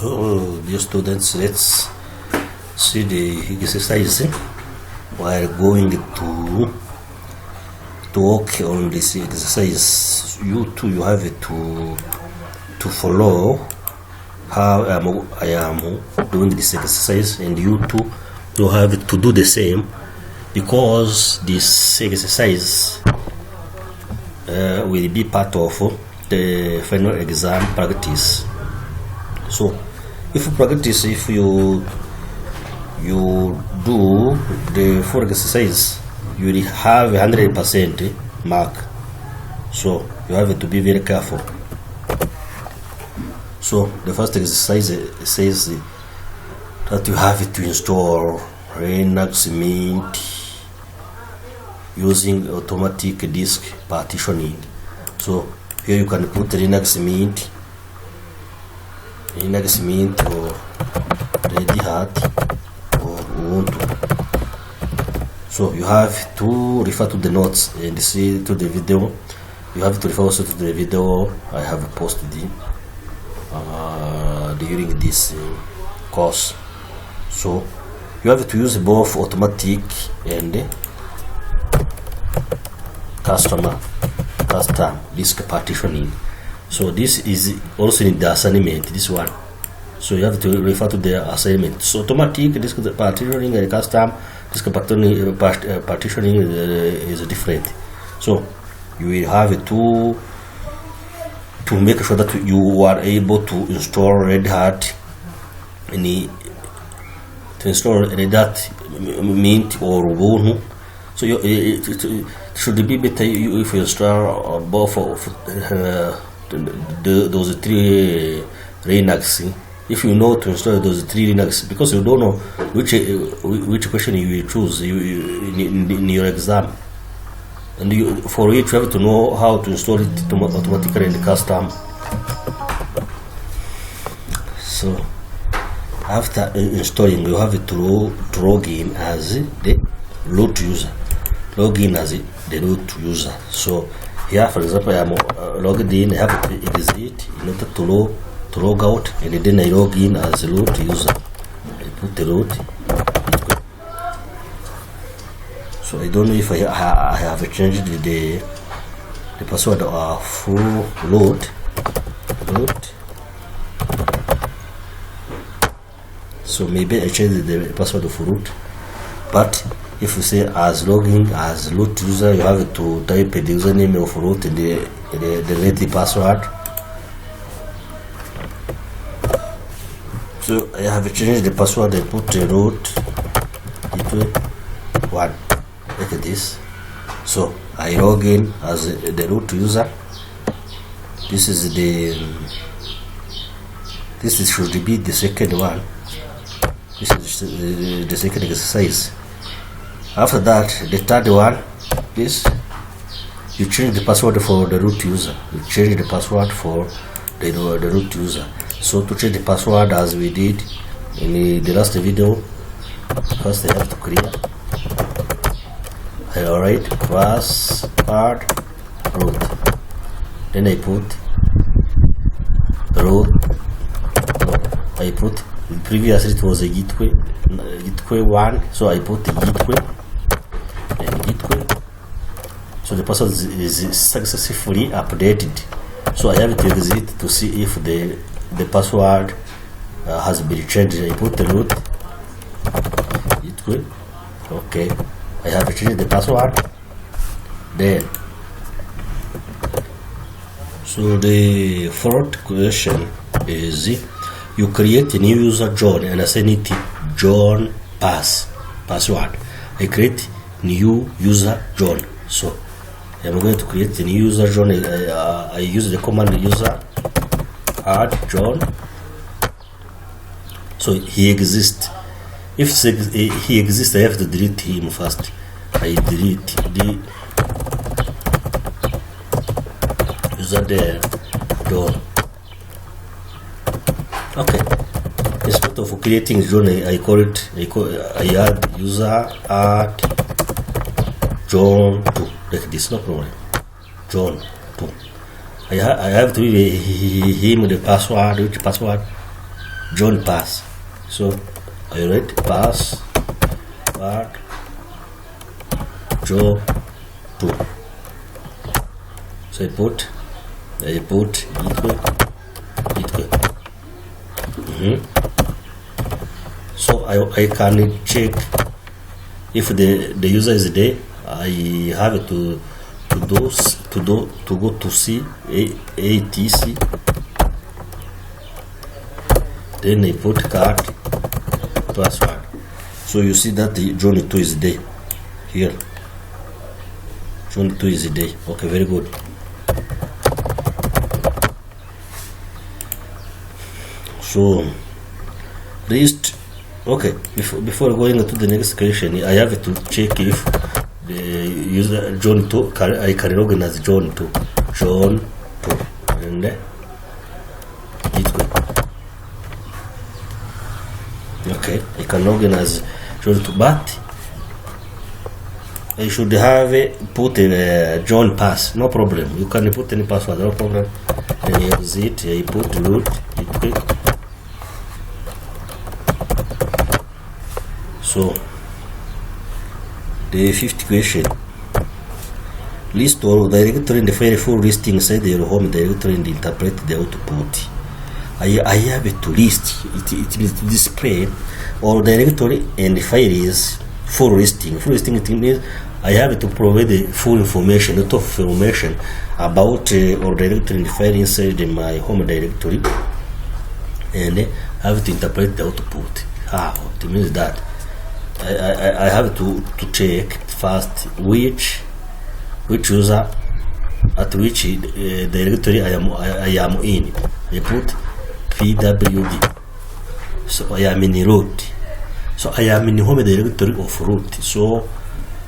Dear students, let's see the exercise. We are going to work on this exercise. You too, you have to follow how I am doing this exercise, and you too, you have to do the same, because this exercise will be part of the final exam practice. So if you practice, if you do the full exercise, you will have 100% mark. So you have to be very careful. So the first exercise says that you have to install Linux Mint using automatic disk partitioning. So here you can put Linux Mint or Red Hat or Ubuntu. So you have to refer to the notes and see to the video. You have to refer also to the video I have posted during this course. So you have to use both automatic and custom disk partitioning. So this is also in the assignment, this one. So you have to refer to the assignment. So automatic disk partitioning and custom disk partitioning is different. So you will have to make sure that you are able to install Red Hat, to install Red Hat Mint or Ubuntu. So it should be better if you install both of those three Linux. If you know to install those three Linux, because you don't know which question you will choose in your exam, and for each you have to know how to install it automatically and custom. So after installing, you have to log in as the root user. So here, for example, I am logged in. I have to exit in order to log out, and then I log in as a root user. I put the root. So I don't know if I have changed the password for root. So maybe I changed the password for root, but if you say as logging as root user, you have to type the username of root and the ready password. So I have changed the password. I put the root into 1 like this. So I log in as the root user. This should be the second one. This is the second exercise. After that, the third one is you change the password for the root user. You change the password for the root user. So to change the password, as we did in the last video, first I have to clear. I write password root. Then I put root. I put previously it was a gateway 1, so I put the gateway. So the password is successfully updated. So I have to exit to see if the password has been changed. I put the root. Okay, I have changed the password. Then, so the fourth question is you create a new user John and assign it John password. I create new user John. So I'm going to create a new user John. I use the command user add John. So he exists. If he exists, I have to delete him first. I delete the user there John. Okay. Instead of creating John, I add user add John 2 like this, no problem. John 2. I have to give him the password. Which password? John pass. So I write pass word Joe 2. So I put it. So I can check if the user is there. I have to go to see ATC. Then I put card password. So you see that the John 2 is there here. John 2 is there. Okay, very good. So list. Okay, before going to the next question, I have to check if the user John 2 I can log in as John 2, and it will. Okay, I can log in as John 2, but I should have put John pass. No problem. You can put any password. No problem. Then I exit. I put root. So the fifth question: list all directory in the file full listing inside your home directory and interpret the output. I have to list it means to display all directory and the file is full listing. Full listing it means I have to provide the full information, lot of information about all directory and the file inside my home directory, and I have to interpret the output. How? It means that I have to check first which user at which directory I am in. I put pwd. So I am in root. So I am in home directory of root. So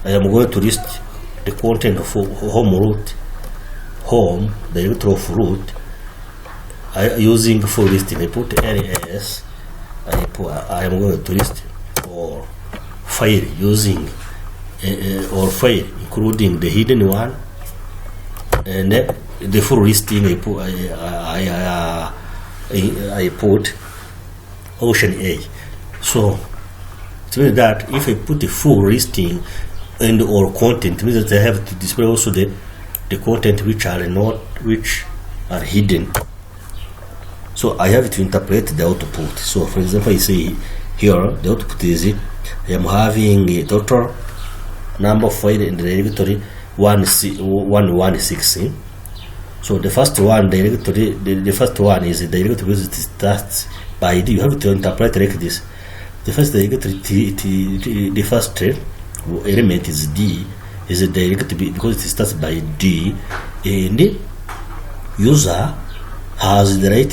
I am going to list the content of home directory of root. Using full listing. I put ls. I am going to list or file using or file including the hidden one, and the full listing I put Ocean A. So it means that if I put the full listing and or content, it means that I have to display also the content which are hidden. So I have to interpret the output. So for example, I say here the output is I am having a total number of file in the directory 116. So the first one directory, the first one is the directory which starts by ID. You have to interpret like this. The first directory, the first element is D, is a directory because it starts by D, and the user has the right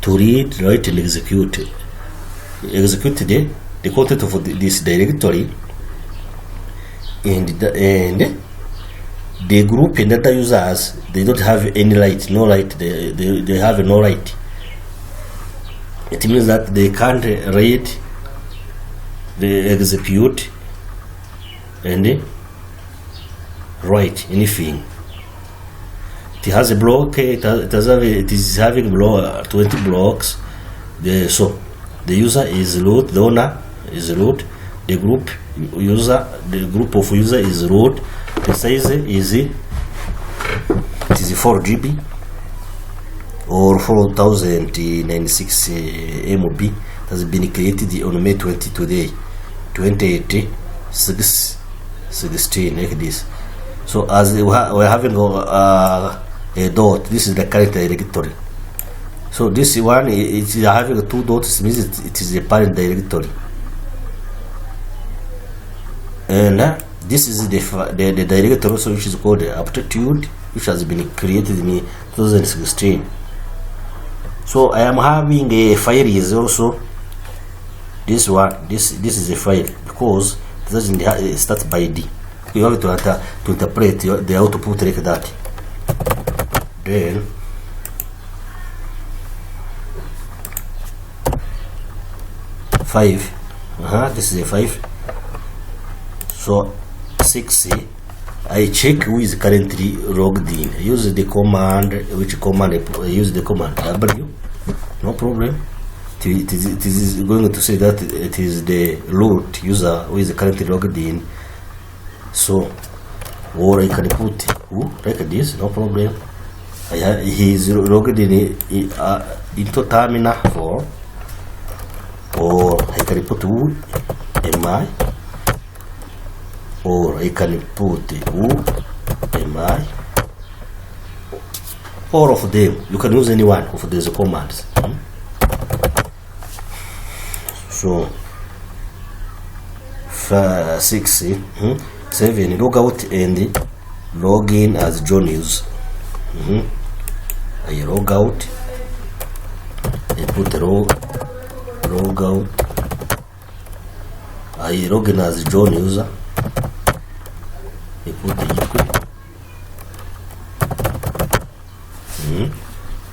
to read, write, and execute the content of this directory, and the group and data users, they don't have any right, no right, they have no right. It means that they can't read, they execute, and write anything. It has a block, it is having 20 blocks. So the user is root, the owner is root, the group of user is root. The size is 4 GB or 4096 MB. It has been created on May 20 today, 2016, like this. So as we're having a dot, this is the current directory. So this one is having 2 dots, means it is a parent directory. And this is the directory also, which is called aptitude, which has been created in 2016. So I am having a file is also this one. This is a file because it doesn't start by D. You have to interpret the output like that. Then five. This is a 5. So 6, I check who is currently logged in. I use the command, which command I use the command W, no problem. it is going to say that it is the root user who is currently logged in. So, or I can put who like this, no problem. He is logged in into terminal 4, or I can put who am I, or I can put who am I. All of them, you can use any one of these commands. So 6, 7, log out and log in as John use. I log out, I put log out, I log in as John user, I put the equal.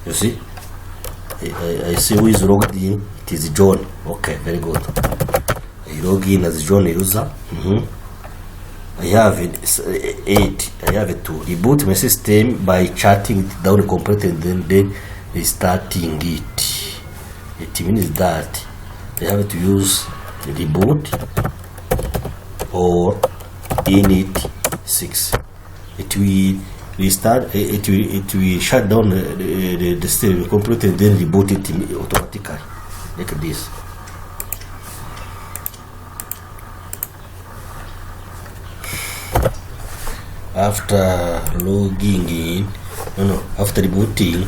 You see, I see who is logged in. It is John. Okay, very good. I log in as John user. I have 8. I have to reboot my system by shutting it down completely and then restarting it. It means that I have to use reboot or init 6. It will restart. It will shut down the system completely and then reboot it automatically, like this. After logging in, after rebooting,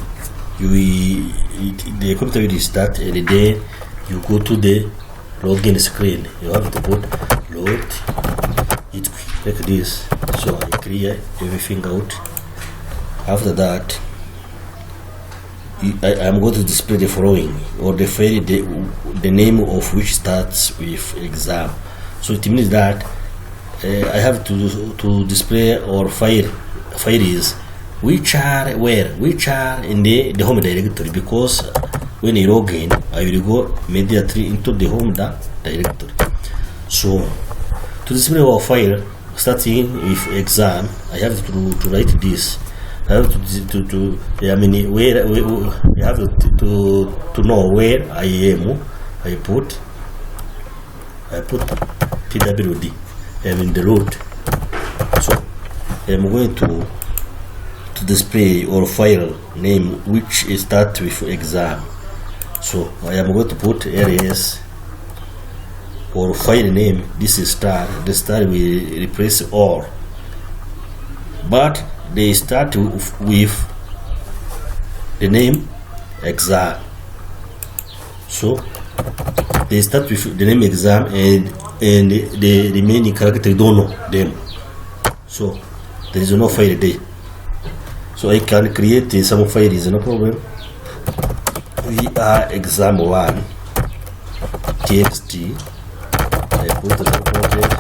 the computer will restart, and then you go to the login screen. You have to put load it like this. So I clear everything out. After that, I am going to display the following, or the file, the name of which starts with exam. So it means that I have to display or files which are in the home directory, because when I log in, I will go immediately into the home directory. So to display our file starting with exam, I have to write this. I have to where I have to know where I am. I put pwd. I am in the root. So I am going to display or file name which starts with exam. So I am going to put ls or file name. This is star. The star will replace all, but they start with the name exam. So they start with the name exam, and the remaining character don't know them. So there is no file there. So I can create some files, no problem. We are exam1 txt. I put the project.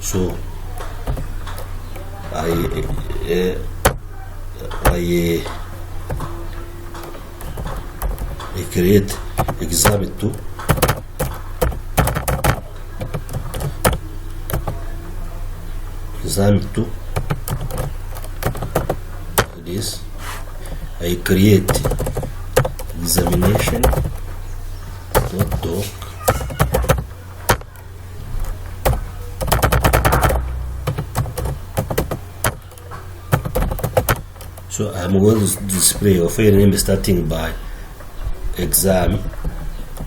So I create exam2. Exam2. This I create examination .doc. So I'm going to display a file name starting by exam.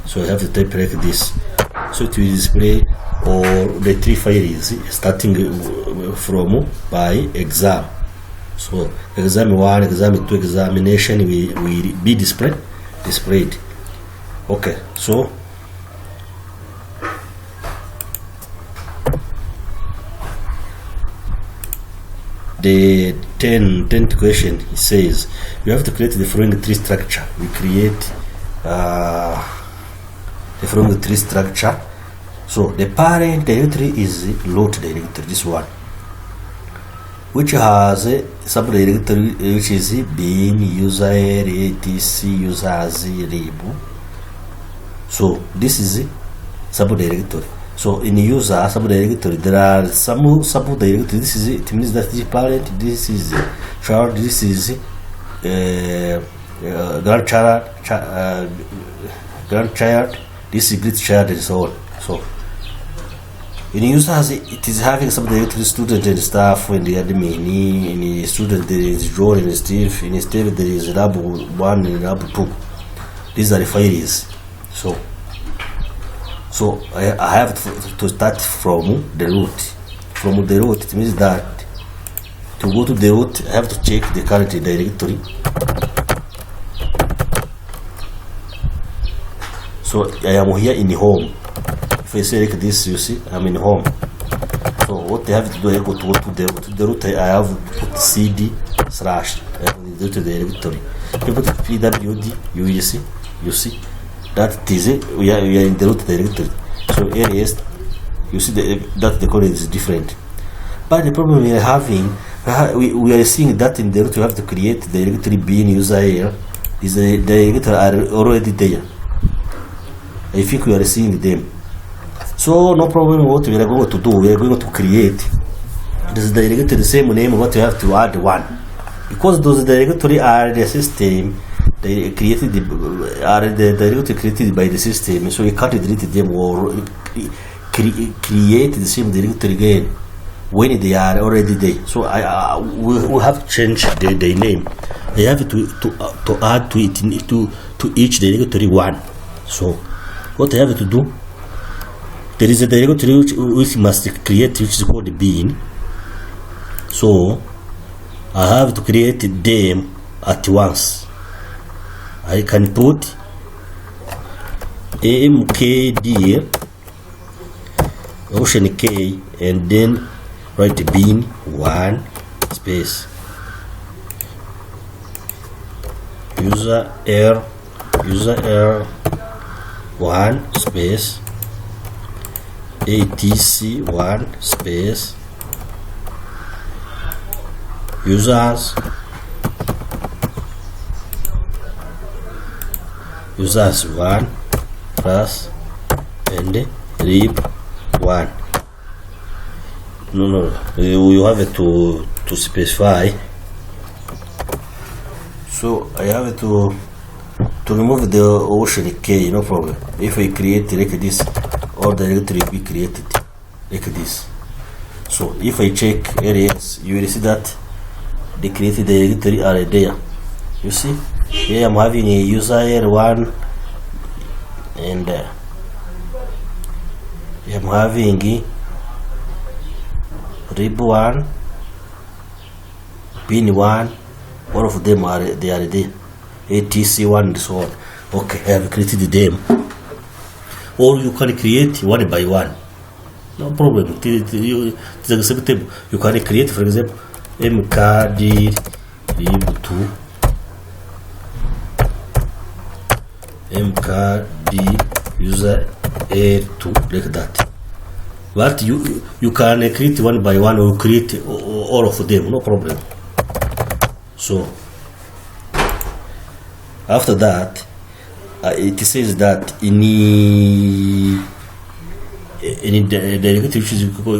So I have to type like this. So it will display all the 3 files starting from by exam. So exam 1, exam 2, examination will be displayed. Okay, so the 10th question, it says you have to create the following tree structure. We create the following tree structure. So the parent directory is root directory, this one, which has a subdirectory which is bin user etc users lib. So this is subdirectory. So in user subdirectory there are some subdirectory. This is it means that this parent, this is child, this is grandchild, this is great child, and so on. So in users, it is having some directory student and staff, and the admin. In the student there is John and Steve. In Steve there is lab 1 and lab 2. These are the files. So I have to start from the root. From the root, it means that to go to the root, I have to check the current directory. So I am here in the home. If I select this, you see, I'm in home. So what I have to do, I go to the root. I have to put cd / I have to the directory. If you put pwd, you see that it is it. We are in the root directory. So areas, you see that the code is different. But the problem we are having, we are seeing that in the root you have to create the directory bin user here. Is the directory are already there. I think we are seeing them. So no problem. What we are going to do, we are going to create this directory the same name. What you have to add one, because those directory are the system. They created the directory created by the system. So you can't delete them or create the same directory again when they are already there. So we have to change the name. I have to add to it to each directory one. So what I have to do, there is a directory which must create, which is called bin. So I have to create them at once. I can put mkdir ocean k and then write bin 1 space user r 1 space atc 1 space users 1 plus and lib 1. No, you have to specify. So I have to remove the ocean k, no problem. If I create like this, all the directory will be created like this. So if I check areas, you will see that the created directory are there. You see, here I'm having a user 1 and I'm having rib 1, bin 1, all of them are there, atc 1 and so on. Okay, I have created them. Or you can create one by one, no problem. It's acceptable. You can create, for example, mkdir lib 2, mkdir user a2, like that. But you can create one by one or create all of them, no problem. So after that, it says that in the directory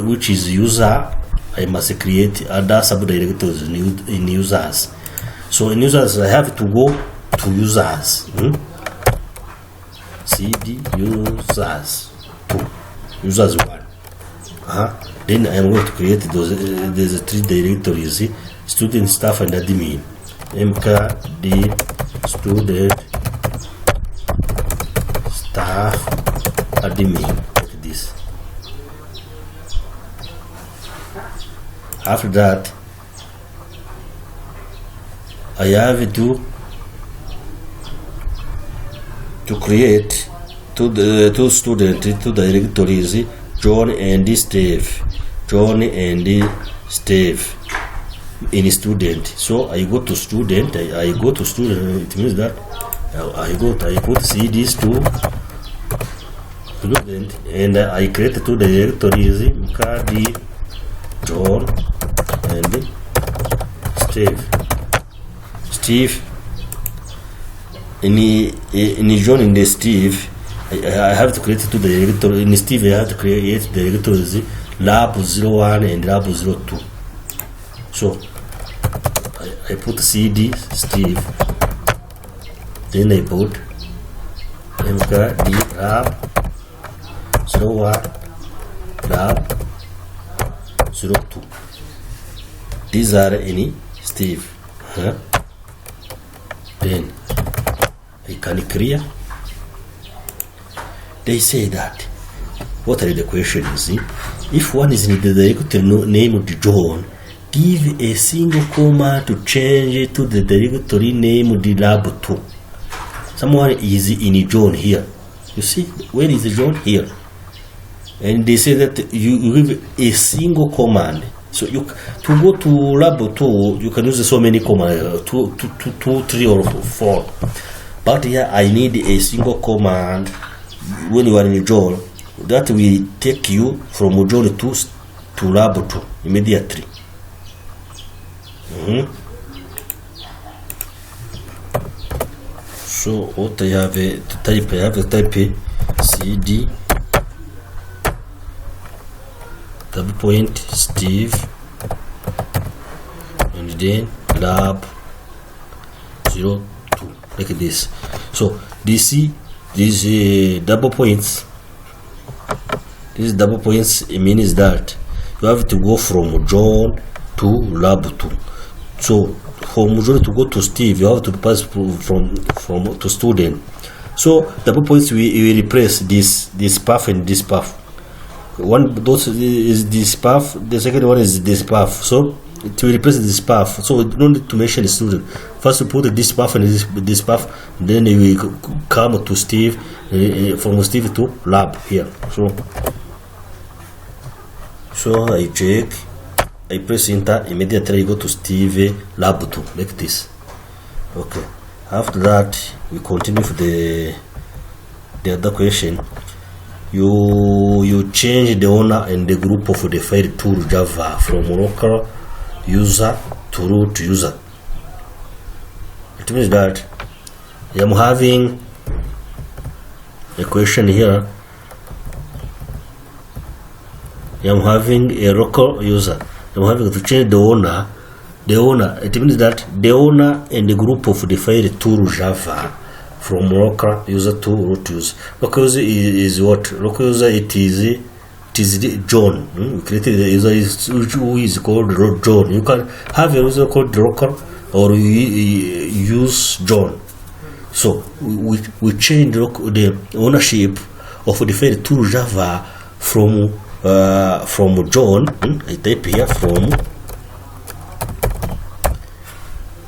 which is user, I must create other subdirectories in users. So in users, I have to go to users. cd users 2, users 1. Then I am going to create those 3 directories: student, staff, and admin. mkdir student, staff, admin, like this. After that, I have to create two directories, John and Steve. In student. So I go to student. I go to student. It means that I put CDs to student, and I create 2 directories: mkdir John and Steve. In John and Steve, I have to create 2 directories. In Steve, I have to create directories lab 01 and lab 02. So I put CD Steve, then I put mkd lab 01 lab 02. These are any Steve. Then I can clear. They say that what are the questions? If one is in the directory named John, give a single command to change it to the directory named lab 2. Someone is in John here. You see, where is John? Here. And they say that you give a single command. So you to go to lab 2, you can use so many commands, 2, 3, or 4. But here I need a single command. When you are in John, that will take you from John 2 to lab 2 immediately. So what I have to type, I have to type CD double point Steve and then lab 02 like this. So these double points. These double points, it means that you have to go from John to lab 2. So from John to go to Steve, you have to pass from to student. So double points we replace this path and this path. One those is this path, the second one is this path. So to replace this path, so we don't need to mention the student. First we put this path and this path, then we come to Steve, from Steve to lab here. So I check, I press enter, immediately I go to Steve lab 2 like this. Okay. After that we continue for the other question. You change the owner and the group of the file to Java from local user to root user. It means that I am having a question here. I am having a local user. I am having to change the owner. The owner. It means that the owner and the group of the file to Java from local user to root user. Local user is what? Local user it is John. We created a user who is called John. You can have a user called local or you use John. So we change the ownership of the file to Java from John. I type here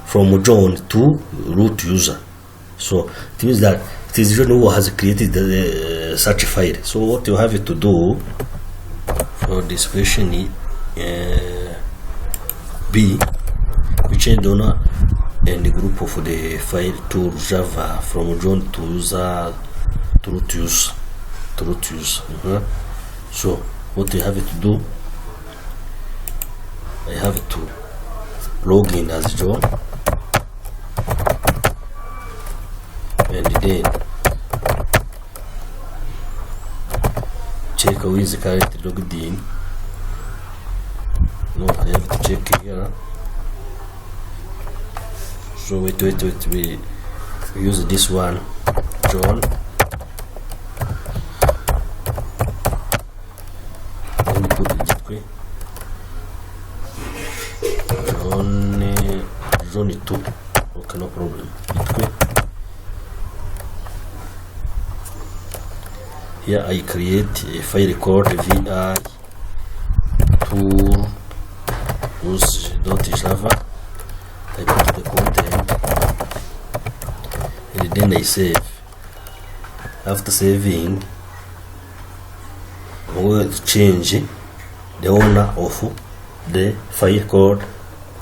from John to root user. So it means that it is John who has created such a file. So what you have to do for this question B, we change the owner and the group of the file to Java from John to user to root use. So what you have to do, I have to log in as John. And then check who is currently logged in. No, I have to check here. So wait, we use this one, John. Let me put it quick. John 2. Okay, no problem. Here I create a file called vi tools.java. I put the content and then I save. After saving, I'm going to change the owner of the file called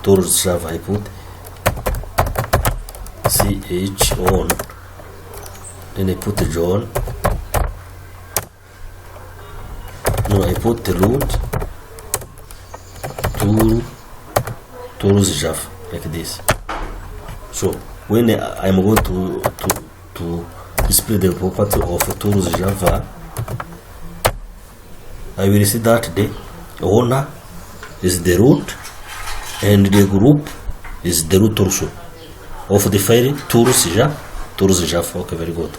tools.java. I put ch on, then I put John. No, I put the root tools Java like this. So when I'm going to display the property of tools Java, I will see that the owner is the root and the group is the root also of the file tools Java. Okay, very good.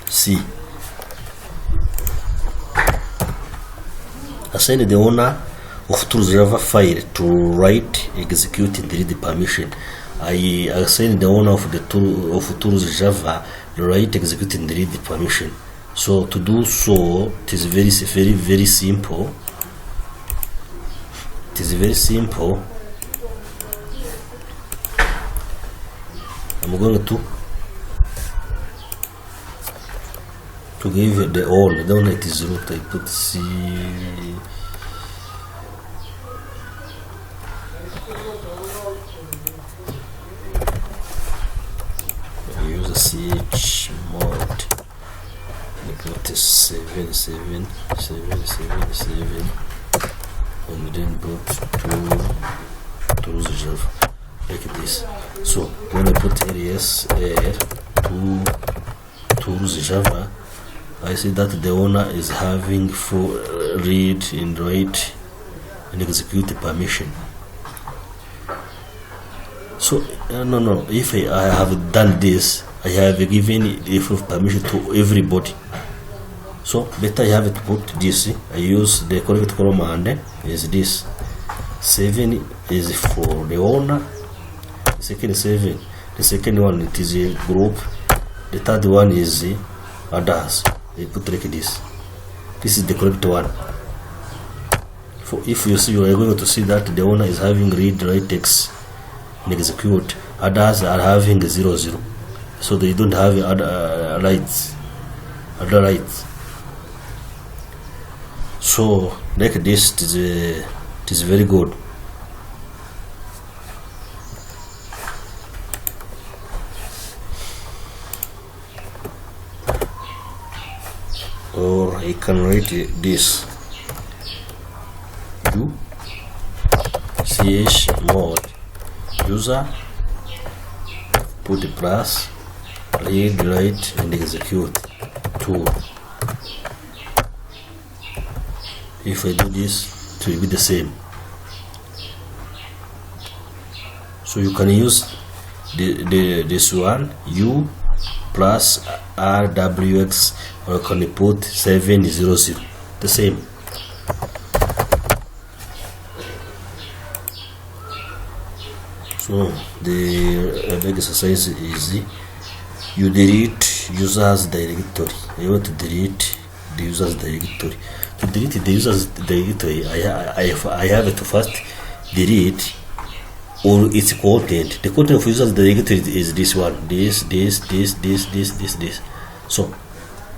C. Assign the owner of tools Java file to write, execute, and read the permission. I assign the owner of the tools Java to write, execute, and read the permission. So to do so, it is very simple. It is very simple. I'm going to give the owner it is root. I put C. I use a CH mod. I put 7 and then put 2 tools Java like this. So when I put ls air 2 tools Java, I see that the owner is having full read and write and execute the permission. So no, if I have done this, I have given the full permission to everybody. So better I have to put this. I use the correct command is this. 7 is for the owner. Second 7. The second one it is a group. The third one is others. I put like this. This is the correct one. For if you see, you are going to see that the owner is having read, write, text, and execute. Others are having 0, 0. So they don't have other rights. So like this, it is very good. Or I can write this do ch mod user put the plus read, write, and execute tool. If I do this, it will be the same. So you can use this one u plus rwx, or you can put 700, the same. So the big exercise is you delete users directory. I want to delete the users directory. To delete the users directory, I have to first delete all its content. The content of users directory is this one, this. So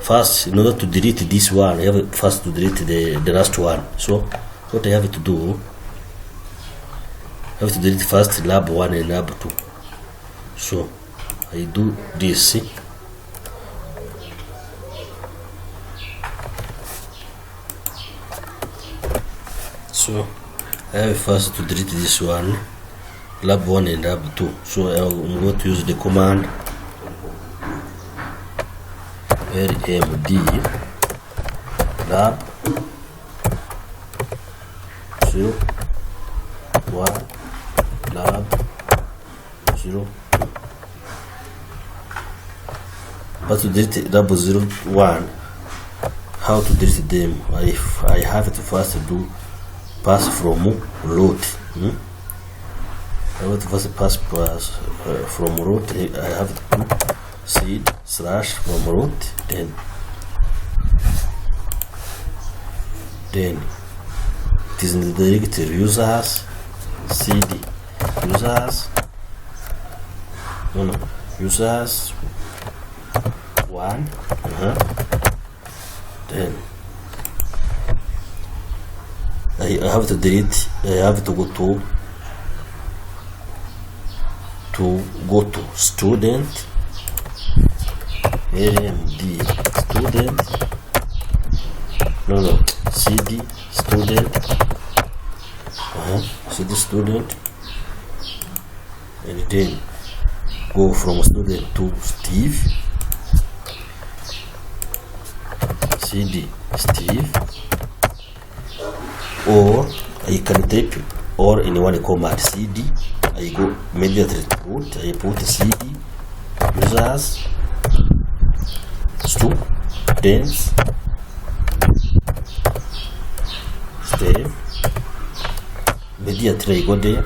first, in order to delete this one, I have first to delete the last one. So what I have to do, I have to delete first lab 1 and lab 2. So I do this. So I have first to delete this one, lab 1 and lab 2. So I'm going to use the command rmd lab 0 1 lab 0. But to delete lab 0 1, how to delete them? I have to first do pass from root. I want to first pass from root. I have to do seed slash from root, then it is in the directory users cd users users 1. Then I have to delete. I have to go to student rmd student cd student cd student, and then go from student to Steve, cd Steve, or I can type or in one command cd. I go immediately to root. I put cd users students step. Immediately I go there.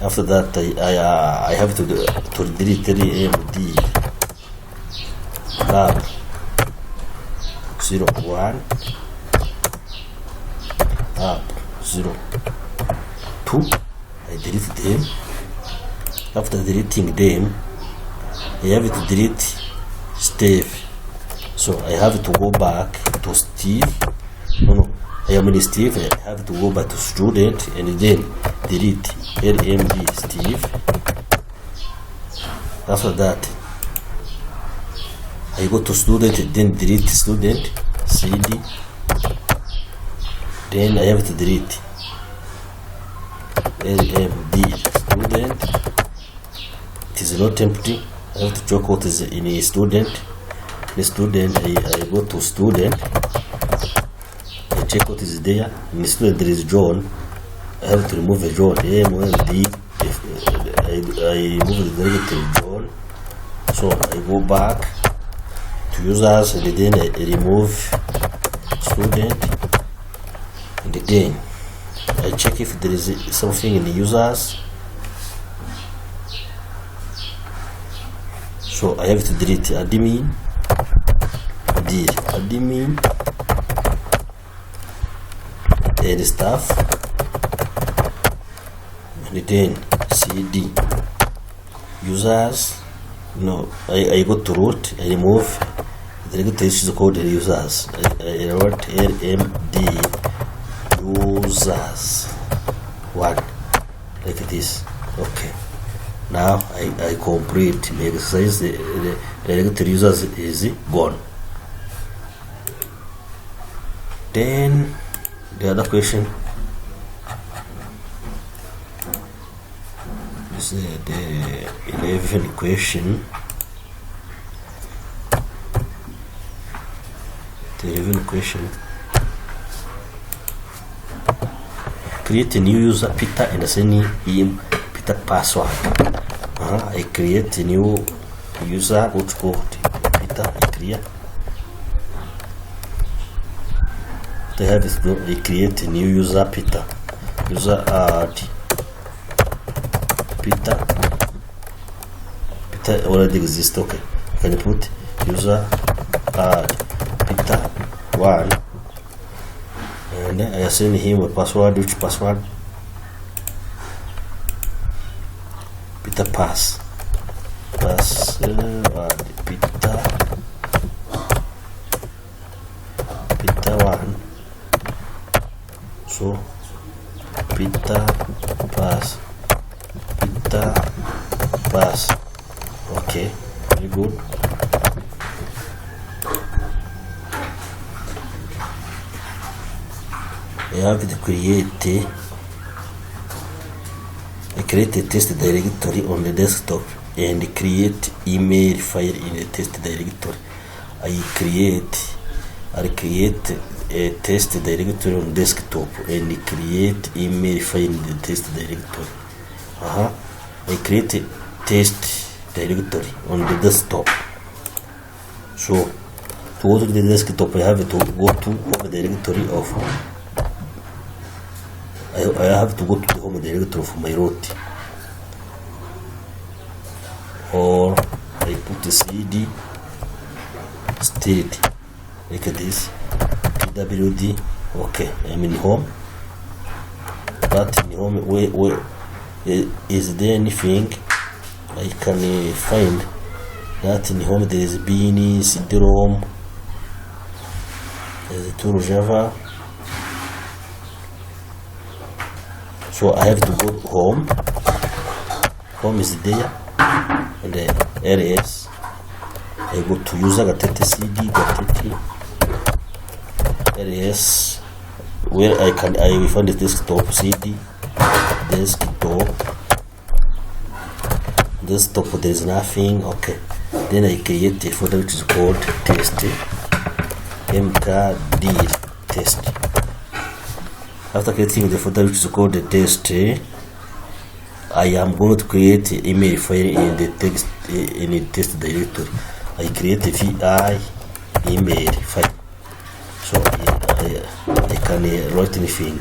After that I have to delete AMD lab 01 app 02. I delete them. After deleting them, I have to delete Steve. So I have to go back to Steve. No, I am in Steve. I have to go back to student and then delete LMD Steve. After that, I go to student, then delete student CD. Then I have to delete LMD student. It is not empty. I have to check what is in a student. The student, I go to student. I check what is there. In the student there is John. I have to remove a John. AMD. I move the directory John. So I go back to users and then I remove student. And again I check if there is something in the users. So I have to delete admin, and stuff, and then cd users. No, I go to root. I remove the directory is called users. I wrote lmd users 1 like this. Okay, now I complete the exercise. The directory users is gone. Then the other question is the 11th question. The 11th question: create a new user Peter and send him Peter password. I create a new user which called Peter. I create. They have this. I create a new user Peter. User add Peter. Peter already exists. Okay, can you put user add Peter 1, and then I assign him a password. Which password? Peter password Peter 1. So Peter pass. Okay, very good. I have to create a test directory on the desktop and create email file in the test directory. I create a test directory on desktop and create email file in the test directory. I create a test directory on the desktop. So to go to the desktop, I have to go to home directory of. I have to go to the home directory of my root, or I put the cd state like this pwd. Okay, I'm in home, but in home where is there anything I can find? That in home there is Beanie, CD-ROM, there is a tool Java. So I have to go home. Home is there, and then ls. I go to user gatete cd gatete ls, where I will find the desktop cd desktop. There is nothing. Okay, then I create a folder which is called test mkdir test. After creating the folder which is called the test, I am going to create an email file in the text in the test directory. I create a vi email file, so I can write anything.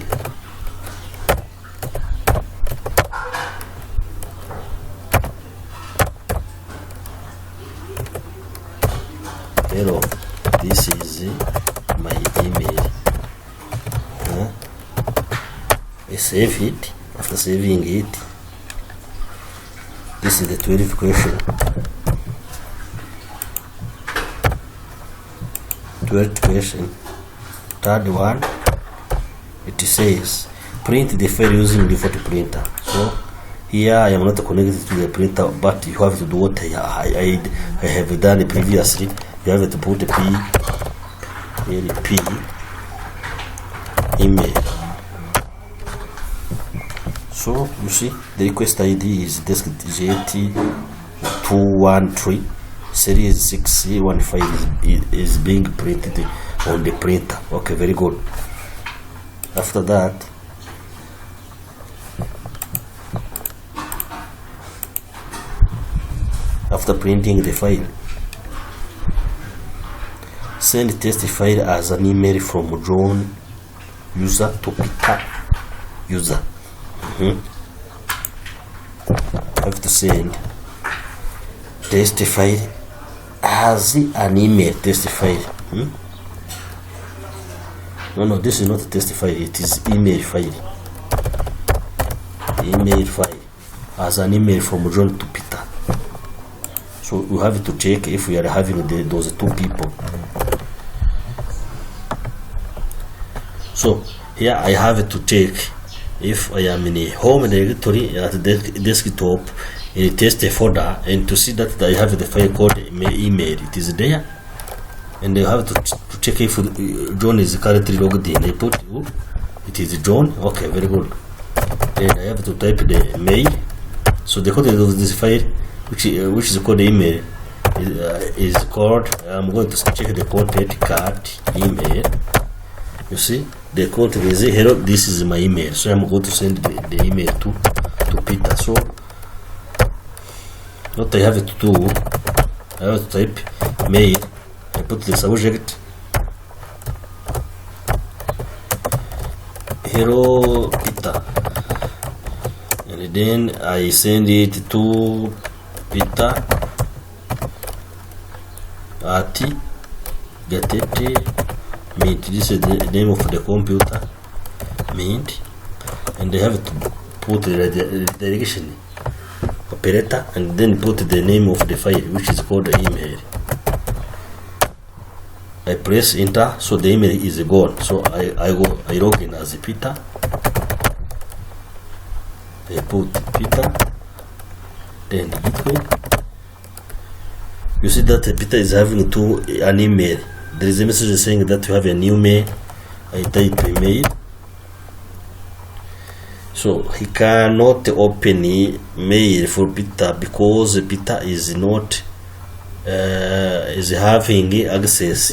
Hello, this is my email. I save it. After saving it, this is the 12th question. 12th question. Third one, it says print the file using default printer. So here I am not connected to the printer, but you have to do what I have done previously. You have to put a P email. So you see the request ID is DeskJet213 series 615 is being printed on the printer. Okay, very good. After that, after printing the file, send test file as an email from John user to Peter user. I have to send test file as an email test file. No, this is not a test file, it is email file. Email file as an email from John to Peter. So you have to check if we are having those two people. So here I have to check if I am in a home directory at the desktop in a test folder, and to see that I have the file called email. It is there, and I have to check if John is currently logged in. I put it is John. Okay, very good. Then I have to type the mail. So the content of this file, which is called email, is called. I'm going to check the content card email. You see, the content is hello. This is my email, so I'm going to send the email to Peter. So what I have to do, I have to type mail. I put the subject hello Peter, and then I send it to Peter at Gatete Mint. This is the name of the computer, Mint, and they have to put the direction operator and then put the name of the file, which is called the email. I press enter, so the email is gone. So I log in as Peter. I put Peter, then Gateway. You see that Peter is having an email. There is a message saying that you have a new mail. I type email. So he cannot open mail for Peter because Peter is not is having access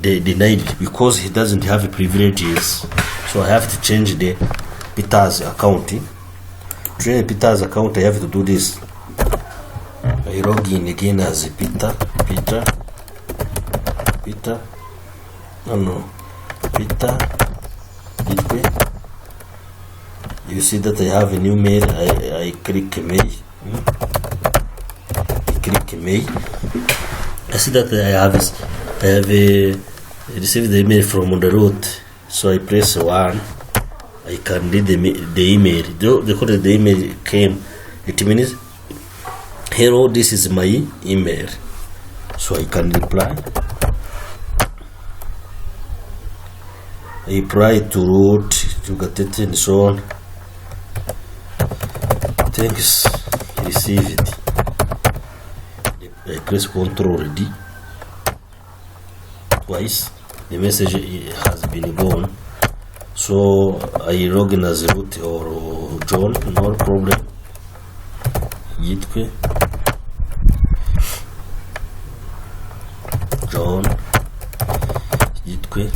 denied because he doesn't have privileges. So I have to change the Peter's account. To change Peter's account, I have to do this. I log in again as Peter. Peter. You see that I have a new mail. I click mail. I see that I have received the email from the root. So I press 1. I can read the email. The email came. It means hello, this is my email. So I can reply. I reply to root, to get it and so on. Thanks, received. I press Ctrl D twice. The message has been gone. So I log in as root or John, no problem. Gateway. John. Gateway.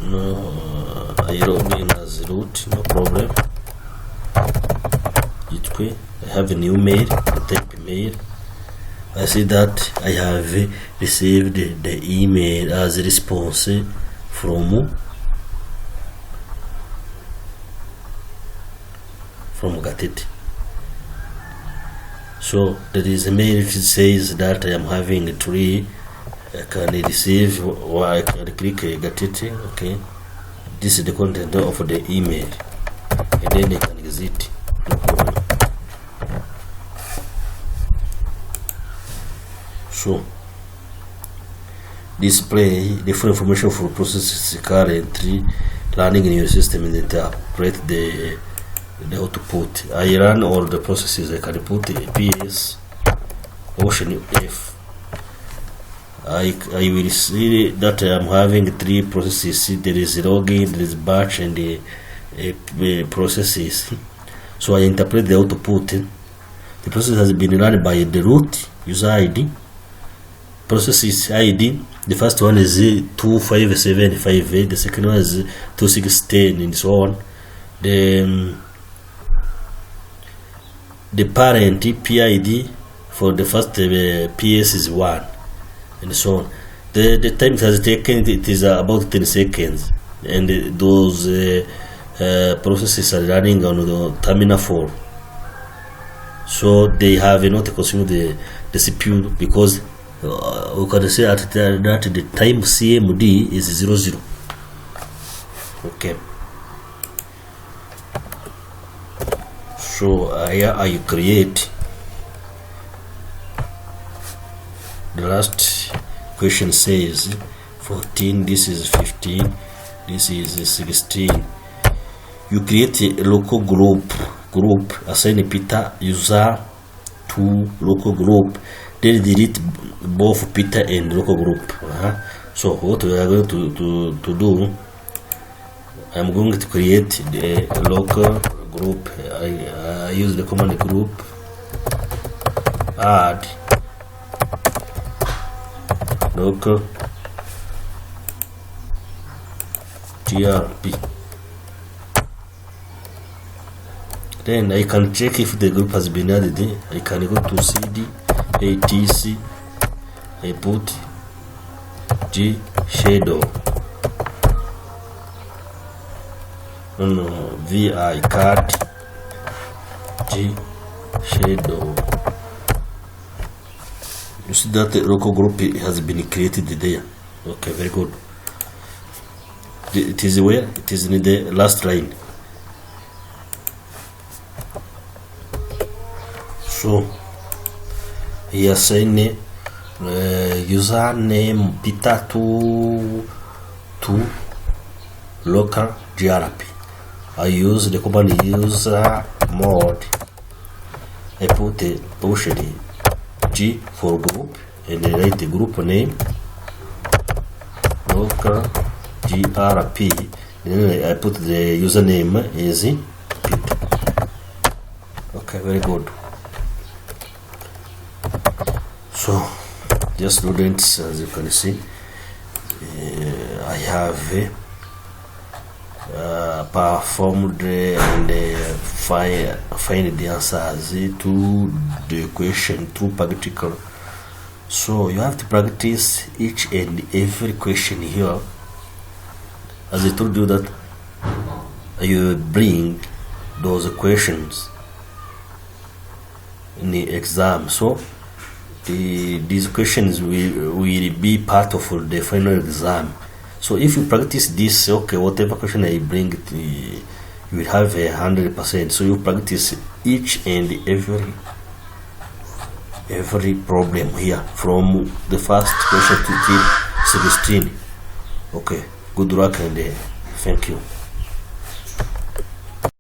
No, I log in as root, no problem. I have a new mail, type mail. I see that I have received the email as a response from Gatete. So there is a mail which says that I am having a tree. I can receive, or I can click Gatete. Okay, this is the content of the email, and then I can exit. No problem. So display the full information for processes currently running in your system and interpret the output. I run all the processes. I can put PS option F. I will see that I am having 3 processes. There is login, there is batch, and the processes. So I interpret the output. The process has been run by the root user ID. Processes ID, the first one is 25758, the second one is 2610, and so on. The parent PID for the first PS is 1, and so on. The time it has taken, it is about 10 seconds, and those processes are running on the terminal 4. So they have not consumed the CPU, because we can say that the time CMD is 00. Okay. So here I create the last question says 14, this is 15, this is 16. You create a local group, assign Peter user to local group, then delete both Peter and local group. So what we are going to do, I'm going to create the local group. I use the command group add local grp. Then I can check if the group has been added. I can go to cd atc, I put g shadow, vi card g shadow. You see that the local group has been created there. Okay, very good. It is where? It is in the last line. So he assign username Peter to local grp. I use the command user mode. I put the option G for group, and I write the group name local grp, and then I put the username is Peter. Okay, very good. So, dear students, as you can see, I have performed and find the answers to the question through practical. So you have to practice each and every question here. As I told you that you bring those questions in the exam. So these questions will be part of the final exam. So if you practice this, okay, whatever question I bring, you will have 100%. So you practice each and every problem here from the first question to 16. Okay, good luck and thank you.